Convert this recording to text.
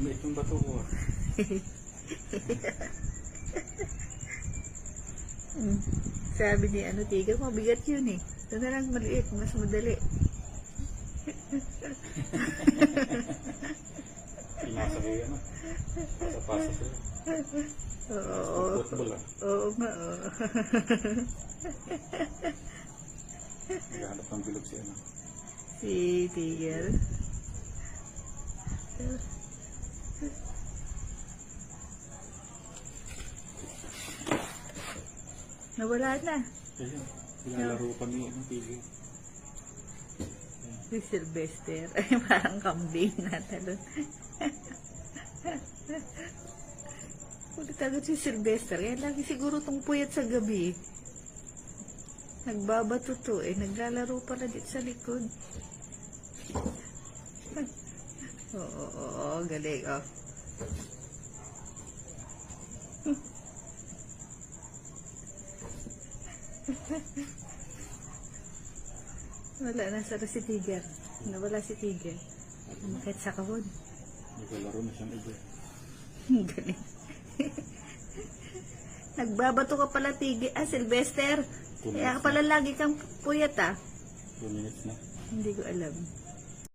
Lumiit yung bato ko. Sabi ni Tiga, mabigat yun eh. Ito na lang maliit, mas madali. Pinasa ko yan. Pasa-pasa sila. Oo. Football ah. Oo nga, oo. Naghahanap ng bilog si Si Tiger. Nawala na. Ayun. Nilalaro pa ni Tigil. Si Sylvester. Ay, parang kambing na talon. Ulit agad si Sylvester. Yan lagi siguro tong puyat sa gabi. Nagbabato to eh. Naglalaro pala dito sa likod. Oo, galing. Oh. Wala, nasa si Tiger. Nawala si Tiger. Umakit sa kahon. Naglalaro na siyang iba. Galing. Nagbabato ka pala, Tiger. Sylvester. Kaya ka pala lagi kang puyat 2 minutes na. Hindi ko alam.